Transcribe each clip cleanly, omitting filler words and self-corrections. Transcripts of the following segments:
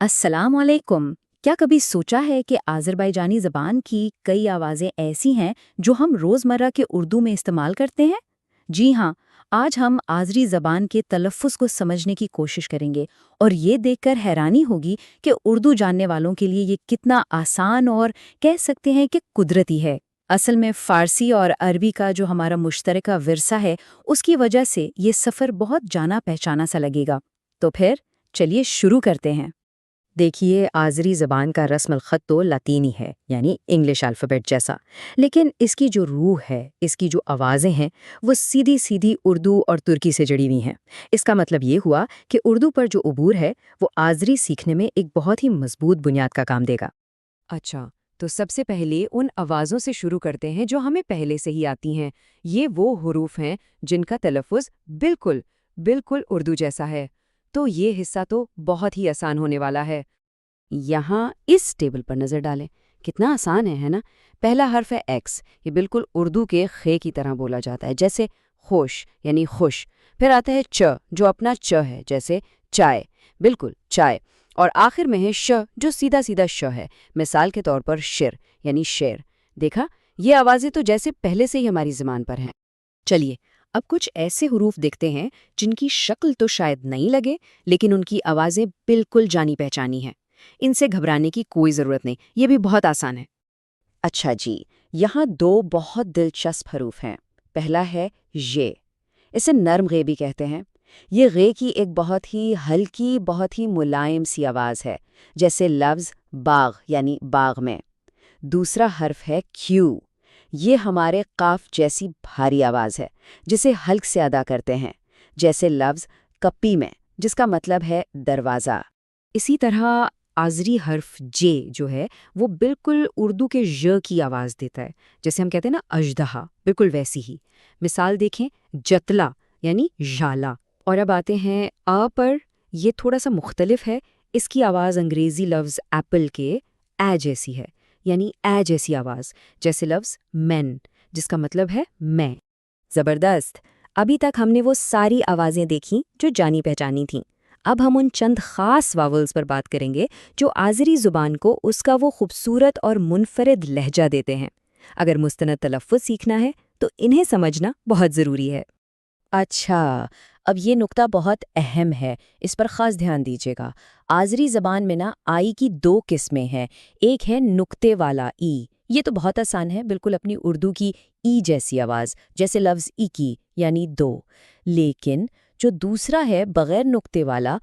अस्सलाम वालेकुम। क्या कभी सोचा है कि आज़रबाईजानी ज़बान की कई आवाज़ें ऐसी हैं जो हम रोज़मर्रा के उर्दू में इस्तेमाल करते हैं? जी हाँ, आज हम आज़री ज़बान के तलफ़्फ़ुज़ को समझने की कोशिश करेंगे और ये देखकर हैरानी होगी कि उर्दू जानने वालों के लिए ये कितना आसान और कह सकते हैं कि कुदरती है। असल में फ़ारसी और अरबी का जो हमारा मुश्तरका विरसा है, उसकी वजह से ये सफ़र बहुत जाना-पहचाना सा लगेगा। तो फिर चलिए शुरू करते हैं। देखिए, आज़री ज़बान का रस्म ख़त तो लातीनी है, यानी इंग्लिश अल्फ़ाबेट जैसा। लेकिन इसकी जो रूह है, इसकी जो आवाज़ें हैं, वो सीधी सीधी उर्दू और तुर्की से जुड़ी हुई हैं। इसका मतलब ये हुआ कि उर्दू पर जो उबूर है, वो आज़री सीखने में एक बहुत ही मजबूत बुनियाद का काम देगा। अच्छा, तो सबसे पहले उन आवाज़ों से शुरू करते हैं जो हमें पहले से ही आती हैं। ये वो हुरूफ हैं जिनका तलफ़्फ़ुज़ बिल्कुल, बिल्कुल उर्दू जैसा है। तो ये हिस्सा तो बहुत ही आसान होने वाला है। यहाँ इस टेबल पर नज़र डालें। कितना आसान है ना? पहला हर्फ है एक्स। ये बिल्कुल उर्दू के खे की तरह बोला जाता है, जैसे खुश यानी खुश। फिर आता है च, जो अपना च है, जैसे चाय, बिल्कुल चाय। और आखिर में है श, जो सीधा सीधा श है, मिसाल के तौर पर शिर यानी शेर। देखा, ये आवाज़ें तो जैसे पहले से ही हमारी ज़बान पर हैं। चलिए, अब कुछ ऐसे हुरूफ देखते हैं जिनकी शक्ल तो शायद नहीं लगे, लेकिन उनकी आवाज़ें बिल्कुल जानी पहचानी हैं। इनसे घबराने की कोई ज़रूरत नहीं, ये भी बहुत आसान है। अच्छा जी, यहाँ दो बहुत दिलचस्प हरूफ हैं। पहला है ये। इसे नर्म गे भी कहते हैं। ये गे की एक बहुत ही हल्की, बहुत ही मुलायम सी आवाज़ है, जैसे लफ्ज़ बाग यानी बाग में। दूसरा हर्फ है क्यू। ये हमारे काफ जैसी भारी आवाज़ है, जिसे हल्क से अदा करते हैं, जैसे लफ्ज़ कप्पी में, जिसका मतलब है दरवाज़ा। इसी तरह आज़री हर्फ जे जो है वो बिल्कुल उर्दू के ज की आवाज़ देता है, जैसे हम कहते हैं ना अजदहा, बिल्कुल वैसी ही। मिसाल देखें, जतला यानी झाला। और अब आते हैं आ पर। ये थोड़ा सा मुख्तलिफ है। इसकी आवाज़ अंग्रेज़ी लफ्ज़ एप्पल के ए जैसी है, यानी ए जैसी आवाज़, जैसे लफ्ज़ मैन, जिसका मतलब है मैं। ज़बरदस्त। अभी तक हमने वो सारी आवाज़ें देखीं जो जानी पहचानी थीं। अब हम उन चंद ख़ास वावल्स पर बात करेंगे जो आज़री ज़ुबान को उसका वो खूबसूरत और मुनफरिद लहजा देते हैं। अगर मुस्तनद तलफ़्फ़ुज़ सीखना है तो इन्हें समझना बहुत ज़रूरी है। अच्छा, अब ये नुक्ता बहुत अहम है, इस पर ख़ास ध्यान दीजिएगा। आज़री ज़बान में ना आई की दो किस्में हैं। एक है नुक्ते वाला ई। ये तो बहुत आसान है, बिल्कुल अपनी उर्दू की ई जैसी आवाज़, जैसे लफ्ज़ इकी यानी दो। लेकिन जो दूसरा है बग़ैर नुक्ते वाला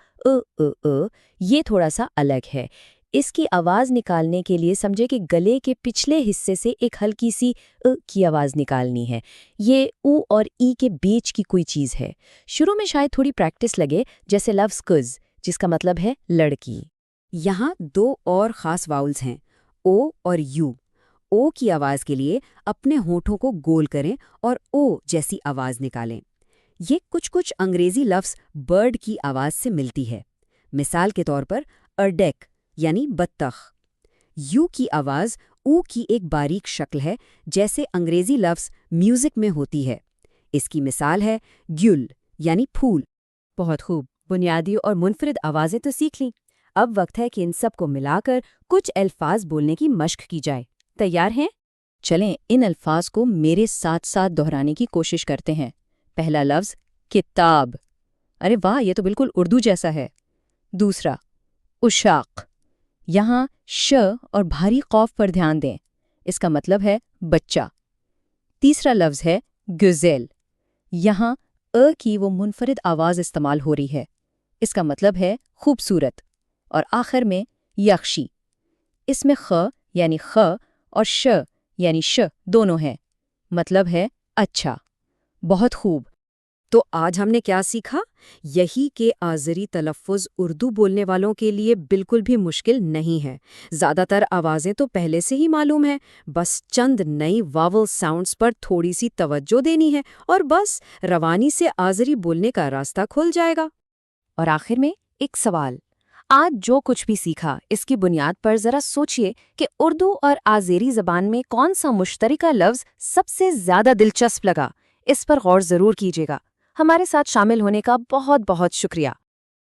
ये थोड़ा सा अलग है। इसकी आवाज़ निकालने के लिए समझे कि गले के पिछले हिस्से से एक हल्की सी की आवाज़ निकालनी है। ये ऊ और ई के बीच की कोई चीज़ है। शुरू में शायद थोड़ी प्रैक्टिस लगे, जैसे लफ्ज़ कुज़, जिसका मतलब है लड़की। यहाँ दो और ख़ास वाउल्स हैं, ओ और यू। ओ की आवाज़ के लिए अपने होठों को गोल करें और ओ जैसी आवाज़ निकालें। ये कुछ कुछ अंग्रेज़ी लफ्ज़ बर्ड की आवाज़ से मिलती है। मिसाल के तौर पर अर्डेक यानी बत्तख। यू की आवाज़ ऊ की एक बारीक शक्ल है, जैसे अंग्रेज़ी लफ्ज़ म्यूज़िक में होती है। इसकी मिसाल है ग्युल यानी फूल। बहुत खूब। बुनियादी और मुनफरिद आवाज़ें तो सीख लीं। अब वक्त है कि इन सब को मिलाकर कुछ अल्फाज बोलने की मश्क की जाए। तैयार हैं? चलें इन अल्फाज को मेरे साथ साथ दोहराने की कोशिश करते हैं। पहला लफ्ज़ किताब। अरे वाह, ये तो बिल्कुल उर्दू जैसा है। दूसरा उशाक। यहाँ श और भारी कौफ पर ध्यान दें, इसका मतलब है बच्चा। तीसरा लफ्ज़ है गुज़ेल। यहाँ अ की वो मुनफरिद आवाज़ इस्तेमाल हो रही है, इसका मतलब है खूबसूरत। और आखिर में यक्षी। इसमें ख यानी ख और श यानी श दोनों हैं, मतलब है अच्छा। बहुत खूब। तो आज हमने क्या सीखा? यही कि आज़री तलफ़्फ़ुज़ उर्दू बोलने वालों के लिए बिल्कुल भी मुश्किल नहीं है। ज़्यादातर आवाज़ें तो पहले से ही मालूम हैं, बस चंद नई वावल साउंड्स पर थोड़ी सी तवज्जो देनी है और बस रवानी से आज़री बोलने का रास्ता खुल जाएगा। और आखिर में एक सवाल। आज जो कुछ भी सीखा, इसकी बुनियाद पर ज़रा सोचिए कि उर्दू और आज़ेरी ज़बान में कौन सा मुश्तरका लफ्ज़ सबसे ज़्यादा दिलचस्प लगा। इस पर गौर ज़रूर कीजिएगा। हमारे साथ शामिल होने का बहुत बहुत शुक्रिया।